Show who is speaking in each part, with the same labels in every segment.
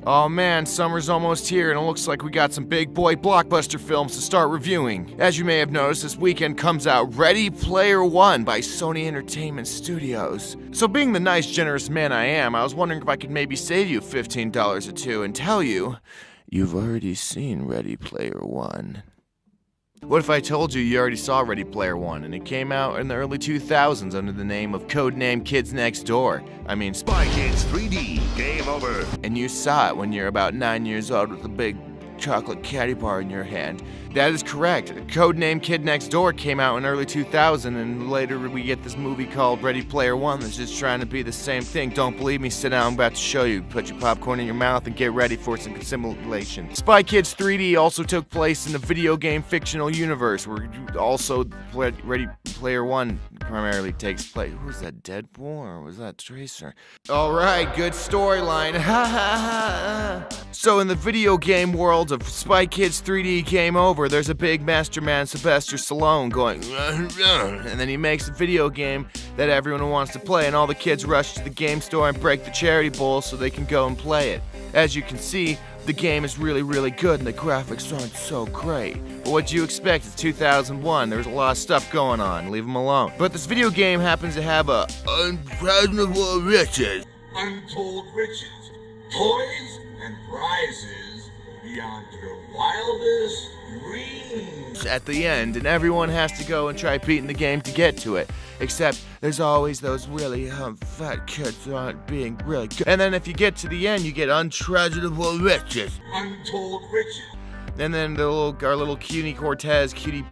Speaker 1: Oh man, summer's almost here and it looks like we got some big boy blockbuster films to start reviewing. As you may have noticed, this weekend comes out Ready Player One by Sony Entertainment Studios. So being the nice, generous man I am, I was wondering if I could maybe save you $15 or two and tell you, you've already seen Ready Player One. What if I told you already saw Ready Player One and it came out in the early 2000s under the name of Codename Kids Next Door? I mean,
Speaker 2: Spy Kids 3D, game over.
Speaker 1: And you saw it when you're about 9 years old with a big chocolate candy bar in your hand. That is correct. Codename Kid Next Door came out in early 2000, and later we get this movie called Ready Player One that's just trying to be the same thing. Don't believe me? Sit down, I'm about to show you. Put your popcorn in your mouth and get ready for some simulation. Spy Kids 3D also took place in the video game fictional universe, where also Ready Player One primarily takes place. Who was that, Deadpool, or was that Tracer? Alright, good storyline. Ha ha ha. So in the video game world of Spy Kids 3D Game Over, there's a big mastermind, Sylvester Stallone, going and then he makes a video game that everyone wants to play, and all the kids rush to the game store and break the charity bowl so they can go and play it. As you can see, the game is really, really good and the graphics aren't so great. But what do you expect? It's 2001. There's a lot of stuff going on. Leave them alone. But this video game happens to have a unfathomable riches.
Speaker 3: Untold riches, toys, and prizes beyond your wildest dreams.
Speaker 1: At the end, and everyone has to go and try beating the game to get to it. Except there's always those really fat kids who aren't being really good. And then if you get to the end, you get untreasurable riches.
Speaker 3: Untold riches.
Speaker 1: And then our little cutie Cortez, cutie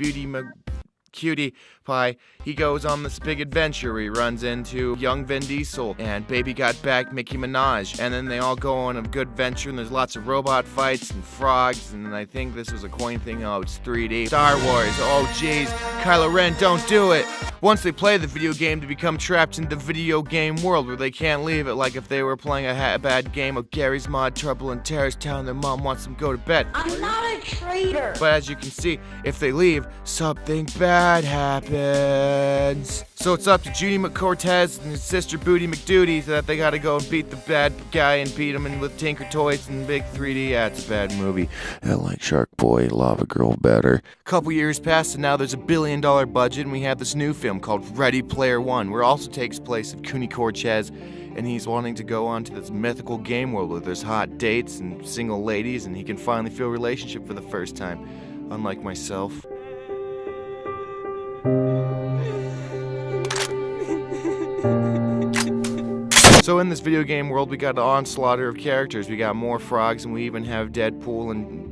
Speaker 1: pie, he goes on this big adventure where he runs into young Vin Diesel and baby got back Nicki Minaj, and then they all go on a good adventure, and there's lots of robot fights and frogs, and I think this was a coin thing. Oh, it's 3D. Star Wars. Oh jeez, Kylo Ren, don't do it. Once they play the video game, they become trapped in the video game world where they can't leave it, like if they were playing a bad game of Gary's Mod Trouble in Terrorist Town, their mom wants them to go to bed.
Speaker 4: I'm not a traitor.
Speaker 1: But as you can see, if they leave, something bad happens. So it's up to Judy McCortez and his sister Booty McDuty that they gotta go and beat the bad guy and beat him in with Tinker Toys and big 3D. Yeah, it's a bad movie. I like Shark Boy, Lava Girl better. A couple years passed and now there's $1 billion budget, and we have this new film called Ready Player One, where it also takes place of Cooney Cortez, and he's wanting to go on to this mythical game world where there's hot dates and single ladies, and he can finally feel a relationship for the first time, unlike myself. So in this video game world, we got an onslaught of characters. We got more frogs, and we even have Deadpool and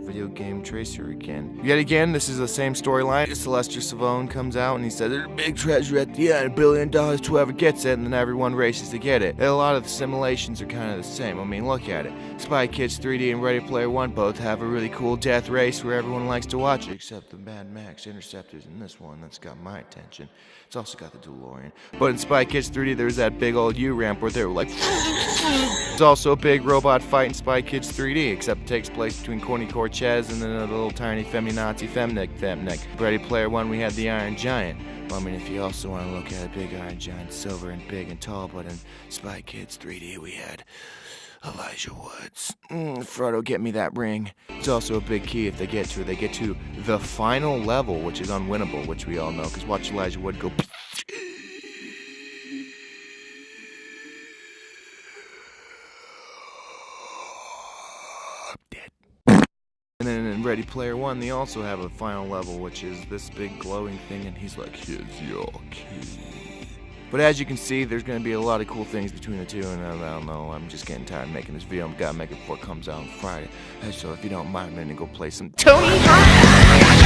Speaker 1: video game Tracer again. Yet again, this is the same storyline. Sylvester Stallone comes out and he says there's a big treasure at the end, $1 billion to whoever gets it, and then everyone races to get it. And a lot of the simulations are kind of the same. I mean, look at it. Spy Kids 3D and Ready Player One both have a really cool death race where everyone likes to watch it, except the Mad Max Interceptors in this one. That's got my attention. It's also got the DeLorean. But in Spy Kids 3D, there's that big old U-ramp where they were like... There's also a big robot fight in Spy Kids 3D, except it takes place between Corny Cortez and then a little tiny feminazi femnick. Ready Player One, we had the Iron Giant. Well, I mean, if you also want to look at a big Iron Giant, silver and big and tall, but in Spy Kids 3D, we had... Elijah Woods. Frodo, get me that ring. It's also a big key if they get to it. They get to the final level, which is unwinnable, which we all know, because watch Elijah Wood go... Dead. And then in Ready Player One, they also have a final level, which is this big glowing thing, and he's like, here's your key. But as you can see, there's going to be a lot of cool things between the two, and I don't know, I'm just getting tired of making this video. I've got to make it before it comes out on Friday. So if you don't mind, I'm going to go play some Tony Hawk.